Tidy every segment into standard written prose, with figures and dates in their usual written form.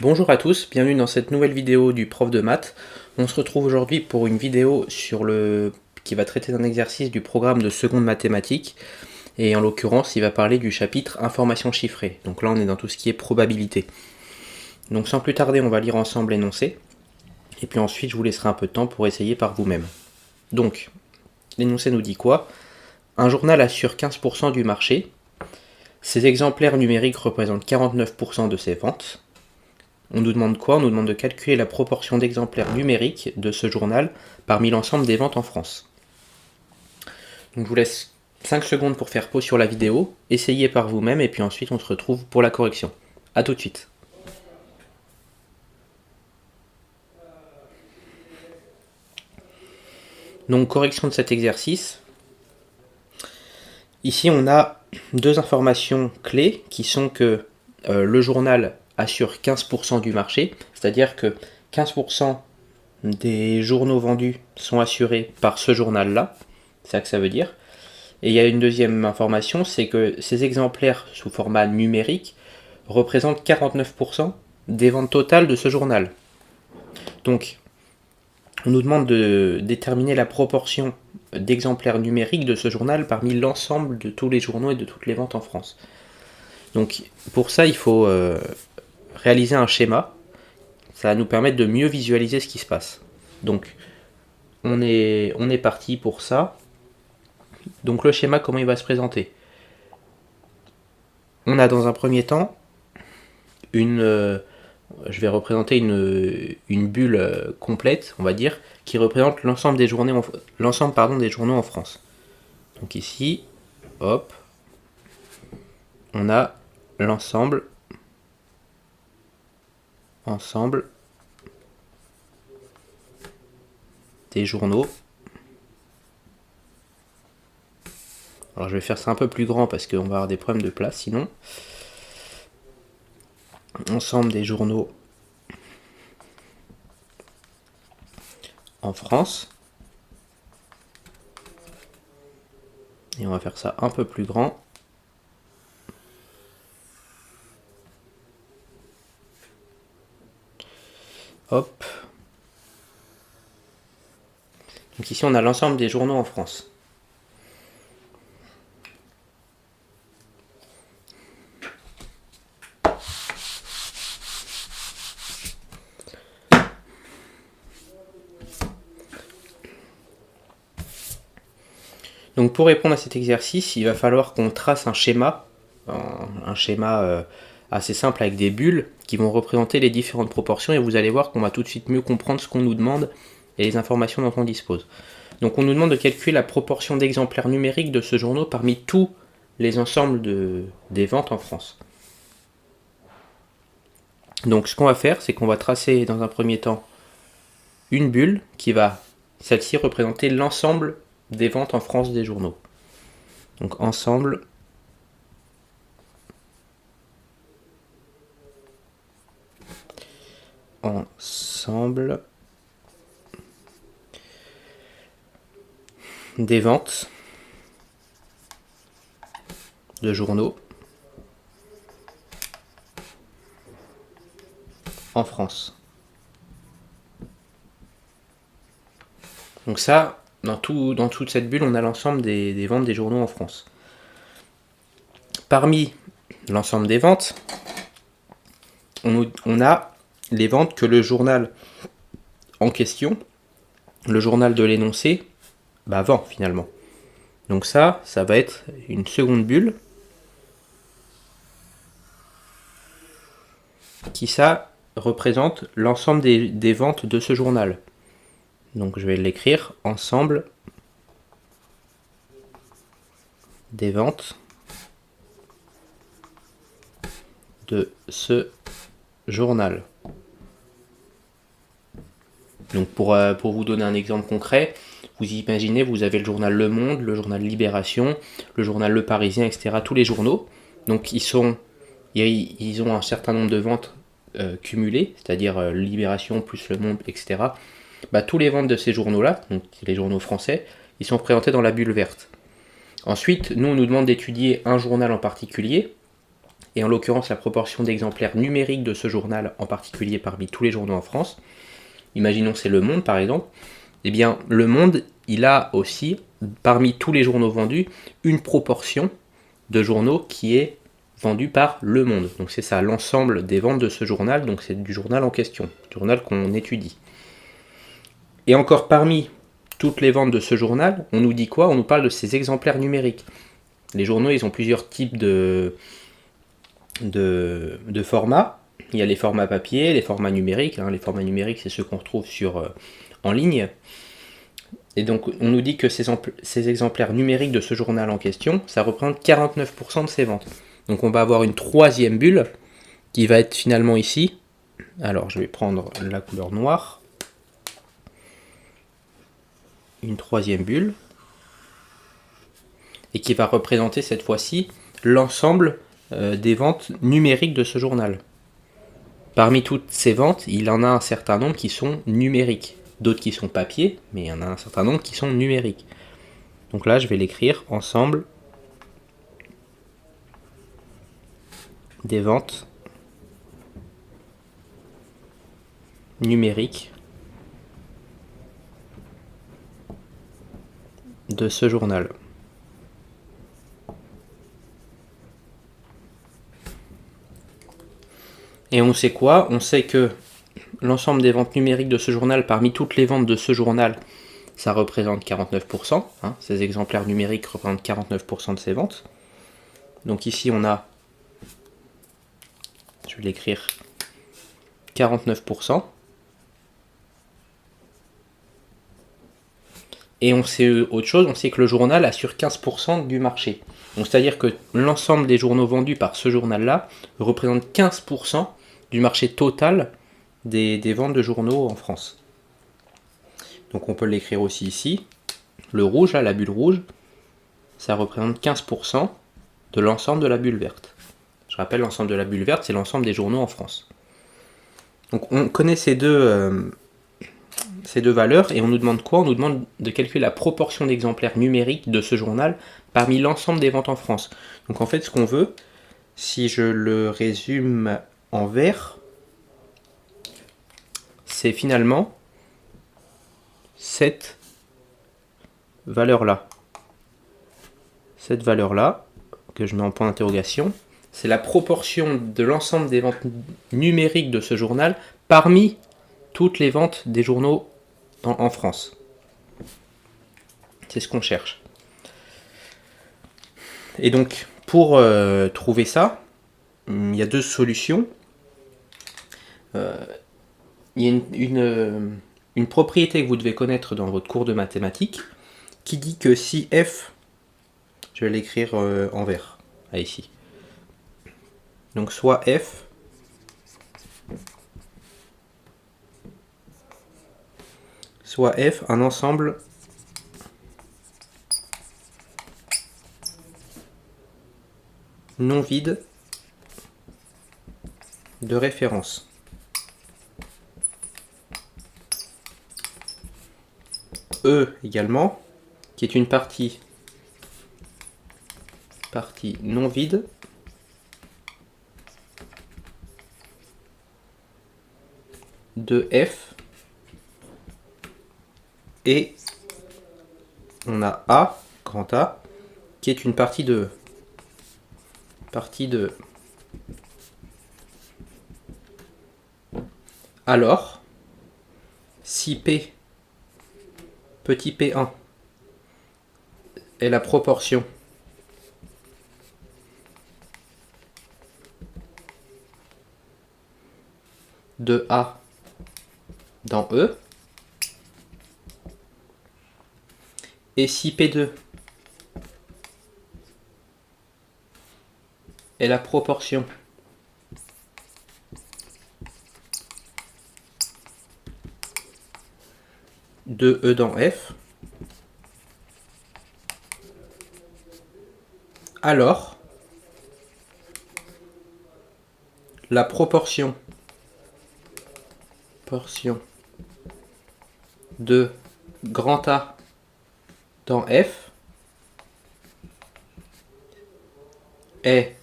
Bonjour à tous, bienvenue dans cette nouvelle vidéo du prof de maths. On se retrouve aujourd'hui pour une vidéo qui va traiter d'un exercice du programme de seconde mathématiques. Et en l'occurrence, il va parler du chapitre information chiffrée. Donc là, on est dans tout ce qui est probabilité. Donc sans plus tarder, on va lire ensemble l'énoncé. Et puis ensuite, je vous laisserai un peu de temps pour essayer par vous-même. Donc, l'énoncé nous dit quoi? Un journal assure 15% du marché. Ses exemplaires numériques représentent 49% de ses ventes. On nous demande quoi? On nous demande de calculer la proportion d'exemplaires numériques de ce journal parmi l'ensemble des ventes en France. Donc je vous laisse 5 secondes pour faire pause sur la vidéo, essayez par vous-même et puis ensuite on se retrouve pour la correction. A tout de suite. Donc correction de cet exercice. Ici on a deux informations clés qui sont que le journal assure 15% du marché, c'est-à-dire que 15% des journaux vendus sont assurés par ce journal-là, c'est ça que ça veut dire. Et il y a une deuxième information, c'est que ces exemplaires sous format numérique représentent 49% des ventes totales de ce journal. Donc, on nous demande de déterminer la proportion d'exemplaires numériques de ce journal parmi l'ensemble de tous les journaux et de toutes les ventes en France. Donc, pour ça, il faut réaliser un schéma. Ça va nous permettre de mieux visualiser ce qui se passe. Donc, on est parti pour ça. Donc, le schéma, comment il va se présenter? On a dans un premier temps je vais représenter une bulle complète, on va dire, qui représente l'ensemble des journaux en France. Donc ici, hop, on a l'ensemble des journaux. Alors je vais faire ça un peu plus grand parce qu'on va avoir des problèmes de place sinon. Ensemble des journaux en France. Et on va faire ça un peu plus grand. Hop. Donc ici on a l'ensemble des journaux en France. Donc pour répondre à cet exercice, il va falloir qu'on trace un schéma assez simple avec des bulles qui vont représenter les différentes proportions et vous allez voir qu'on va tout de suite mieux comprendre ce qu'on nous demande et les informations dont on dispose. Donc on nous demande de calculer la proportion d'exemplaires numériques de ce journal parmi tous les ensembles des ventes en France. Donc ce qu'on va faire, c'est qu'on va tracer dans un premier temps une bulle qui va, celle-ci, représenter l'ensemble des ventes en France des journaux. Donc ensemble des ventes de journaux en France. Donc ça, dans toute cette bulle, on a l'ensemble des ventes des journaux en France. Parmi l'ensemble des ventes, on a les ventes que le journal en question, le journal de l'énoncé, vend finalement. Donc ça va être une seconde bulle qui ça représente l'ensemble des ventes de ce journal. Donc je vais l'écrire, ensemble des ventes de ce journal. Donc pour vous donner un exemple concret, vous imaginez, vous avez le journal Le Monde, le journal Libération, le journal Le Parisien, etc. Tous les journaux. Donc ils ont un certain nombre de ventes cumulées, c'est-à-dire Libération plus Le Monde, etc. Tous les ventes de ces journaux-là, donc les journaux français, ils sont représentés dans la bulle verte. Ensuite, nous, on nous demande d'étudier un journal en particulier, et en l'occurrence la proportion d'exemplaires numériques de ce journal, en particulier parmi tous les journaux en France, imaginons c'est Le Monde par exemple, eh bien Le Monde, il a aussi, parmi tous les journaux vendus, une proportion de journaux qui est vendue par Le Monde. Donc c'est ça, l'ensemble des ventes de ce journal, donc c'est du journal en question, du journal qu'on étudie. Et encore parmi toutes les ventes de ce journal, on nous dit quoi? On nous parle de ces exemplaires numériques. Les journaux, ils ont plusieurs types de formats. Il y a les formats papier, les formats numériques. Les formats numériques, c'est ceux qu'on retrouve en ligne. Et donc, on nous dit que ces exemplaires numériques de ce journal en question, ça représente 49% de ces ventes. Donc, on va avoir une troisième bulle qui va être finalement ici. Alors, je vais prendre la couleur noire. Une troisième bulle. Et qui va représenter cette fois-ci l'ensemble des ventes numériques de ce journal. Parmi toutes ces ventes, il en a un certain nombre qui sont numériques. D'autres qui sont papier, mais il y en a un certain nombre qui sont numériques. Donc là, je vais l'écrire ensemble des ventes numériques de ce journal. Et on sait quoi? On sait que l'ensemble des ventes numériques de ce journal, parmi toutes les ventes de ce journal, ça représente 49%. Ces exemplaires numériques représentent 49% de ces ventes. Donc ici, on a, je vais l'écrire, 49%. Et on sait autre chose, on sait que le journal assure 15% du marché. Donc c'est-à-dire que l'ensemble des journaux vendus par ce journal-là représente 15% du marché total des ventes de journaux en France. Donc on peut l'écrire aussi ici. Le rouge, là, la bulle rouge, ça représente 15% de l'ensemble de la bulle verte. Je rappelle, l'ensemble de la bulle verte, c'est l'ensemble des journaux en France. Donc on connaît ces deux valeurs et on nous demande quoi? On nous demande de calculer la proportion d'exemplaires numériques de ce journal parmi l'ensemble des ventes en France. Donc en fait, ce qu'on veut, si je le résume en vert, c'est finalement cette valeur-là. Cette valeur-là, que je mets en point d'interrogation, c'est la proportion de l'ensemble des ventes numériques de ce journal parmi toutes les ventes des journaux en France. C'est ce qu'on cherche. Et donc, pour trouver ça, il y a deux solutions. Il y a une propriété que vous devez connaître dans votre cours de mathématiques qui dit que si f, je vais l'écrire en vert, ici. Donc soit f un ensemble non vide de référence. E également, qui est une partie non vide de F, et on a A, grand A, qui est une partie de Alors, si P, petit p1, est la proportion de A dans E, et si P2 est la proportion de E dans F, alors la proportion de grand A dans F est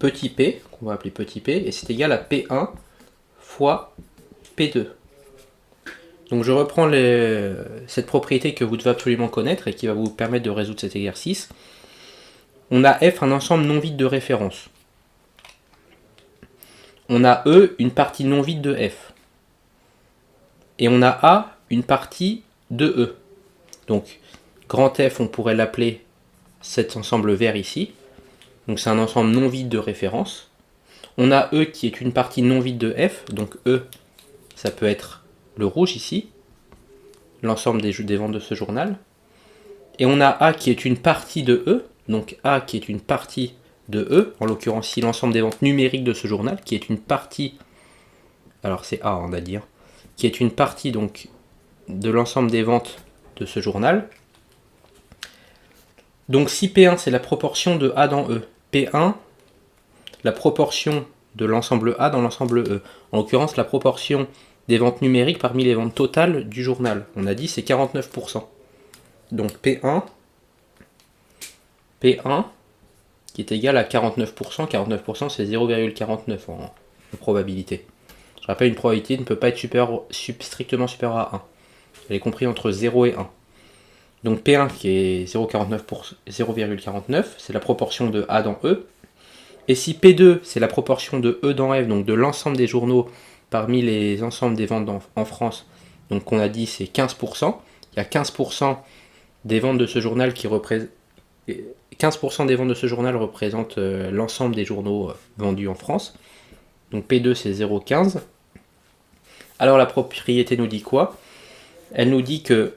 petit p, qu'on va appeler petit p, et c'est égal à P1 fois P2. Donc je reprends cette propriété que vous devez absolument connaître et qui va vous permettre de résoudre cet exercice. On a F un ensemble non vide de référence. On a E une partie non vide de F. Et on a A une partie de E. Donc grand F, on pourrait l'appeler cet ensemble vert ici. Donc c'est un ensemble non vide de référence. On a E qui est une partie non vide de F. Donc E, ça peut être le rouge ici, l'ensemble des ventes de ce journal. Et on a A qui est une partie de E. Donc A qui est une partie de E, en l'occurrence ici l'ensemble des ventes numériques de ce journal, qui est une partie, alors c'est A on a dit, qui est une partie donc de l'ensemble des ventes de ce journal. Donc si P1 c'est la proportion de A dans E, P1 la proportion de l'ensemble A dans l'ensemble E, en l'occurrence la proportion des ventes numériques parmi les ventes totales du journal, on a dit c'est 49%. Donc P1 qui est égal à 49%, 49% c'est 0,49 en probabilité. Je rappelle, une probabilité ne peut pas être strictement supérieure à 1. Elle est comprise entre 0 et 1. Donc P1 qui est 0,49, c'est la proportion de A dans E. Et si P2 c'est la proportion de E dans F, donc de l'ensemble des journaux parmi les ensembles des ventes en France, donc on a dit c'est 15%, il y a 15% des ventes de ce journal qui représentent 15% des ventes de ce journal représentent l'ensemble des journaux vendus en France. Donc P2 c'est 0,15. Alors la propriété nous dit quoi? Elle nous dit que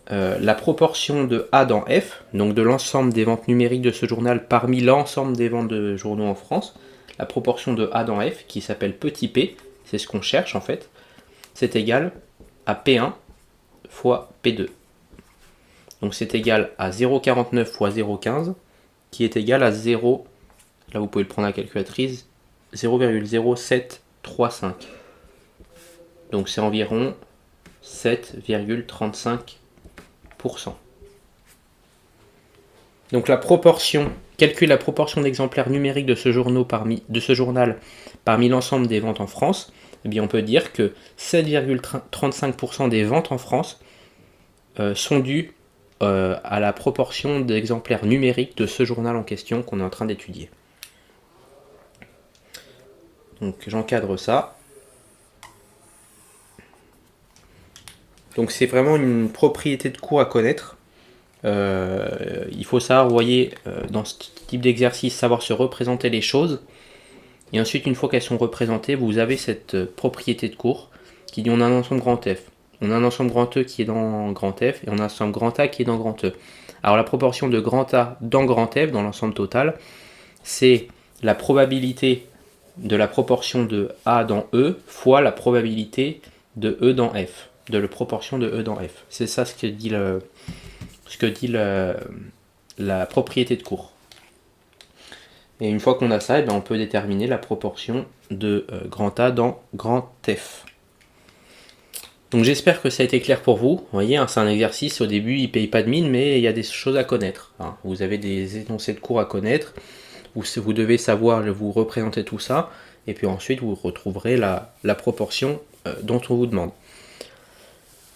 la proportion de A dans F, donc de l'ensemble des ventes numériques de ce journal parmi l'ensemble des ventes de journaux en France, la proportion de A dans F, qui s'appelle petit p, c'est ce qu'on cherche en fait, c'est égal à P1 fois P2. Donc c'est égal à 0,49 fois 0,15, qui est égal à 0, là vous pouvez le prendre à la calculatrice, 0,0735. Donc c'est environ 7,35%. Donc la proportion, calcule la proportion d'exemplaires numériques de ce journal parmi l'ensemble des ventes en France. Eh bien on peut dire que 7,35% des ventes en France sont dues à la proportion d'exemplaires numériques de ce journal en question qu'on est en train d'étudier. Donc j'encadre ça. Donc c'est vraiment une propriété de cours à connaître. Il faut savoir, vous voyez, dans ce type d'exercice, savoir se représenter les choses. Et ensuite, une fois qu'elles sont représentées, vous avez cette propriété de cours qui dit on a un ensemble grand F. On a un ensemble grand E qui est dans grand F et on a un ensemble grand A qui est dans grand E. Alors la proportion de grand A dans grand F, dans l'ensemble total, c'est la probabilité de la proportion de A dans E fois la probabilité de E dans F, de la proportion de E dans F. C'est ça ce que dit la propriété de cours. Et une fois qu'on a ça, on peut déterminer la proportion de grand A dans grand F. Donc j'espère que ça a été clair pour vous. Vous voyez, c'est un exercice, au début il ne paye pas de mine, mais il y a des choses à connaître. Vous avez des énoncés de cours à connaître, vous devez savoir vous représenter tout ça, et puis ensuite vous retrouverez la proportion dont on vous demande.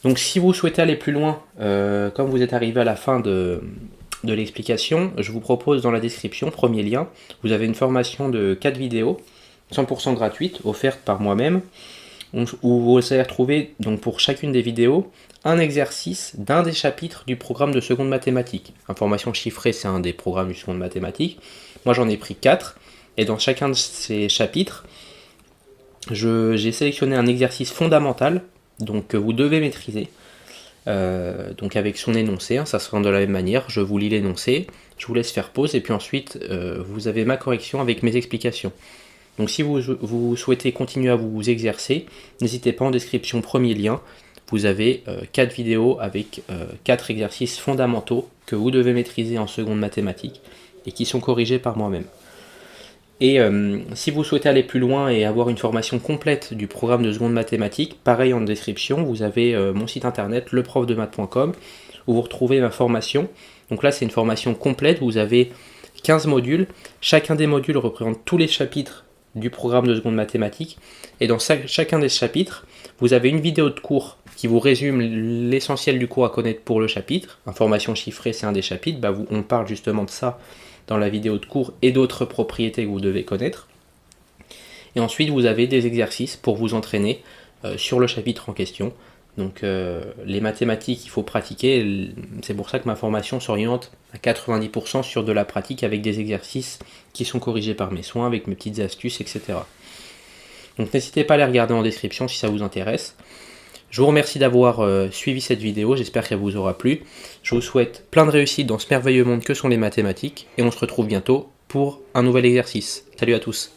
Donc si vous souhaitez aller plus loin, comme vous êtes arrivé à la fin de l'explication, je vous propose dans la description, premier lien, vous avez une formation de 4 vidéos, 100% gratuite, offerte par moi-même, où vous allez retrouver donc pour chacune des vidéos un exercice d'un des chapitres du programme de seconde mathématiques. Information chiffrée, c'est un des programmes du seconde mathématiques. Moi j'en ai pris 4, et dans chacun de ces chapitres, j'ai sélectionné un exercice fondamental, donc que vous devez maîtriser, donc avec son énoncé, ça sera de la même manière, je vous lis l'énoncé, je vous laisse faire pause, et puis ensuite vous avez ma correction avec mes explications. Donc si vous souhaitez continuer à vous exercer, n'hésitez pas, en description, premier lien, vous avez 4 vidéos avec 4 exercices fondamentaux que vous devez maîtriser en seconde mathématiques et qui sont corrigés par moi-même. Et si vous souhaitez aller plus loin et avoir une formation complète du programme de seconde mathématiques, pareil, en description, vous avez mon site internet leprofdemath.com où vous retrouvez ma formation. Donc là c'est une formation complète, vous avez 15 modules. Chacun des modules représente tous les chapitres du programme de seconde mathématiques. Et dans chacun des chapitres, vous avez une vidéo de cours qui vous résume l'essentiel du cours à connaître pour le chapitre. Information chiffrée, c'est un des chapitres. On parle justement de ça dans la vidéo de cours et d'autres propriétés que vous devez connaître. Et ensuite, vous avez des exercices pour vous entraîner sur le chapitre en question. Donc les mathématiques, il faut pratiquer. C'est pour ça que ma formation s'oriente à 90% sur de la pratique avec des exercices qui sont corrigés par mes soins, avec mes petites astuces, etc. Donc n'hésitez pas à les regarder en description si ça vous intéresse. Je vous remercie d'avoir suivi cette vidéo, j'espère qu'elle vous aura plu. Je vous souhaite plein de réussite dans ce merveilleux monde que sont les mathématiques, et on se retrouve bientôt pour un nouvel exercice. Salut à tous.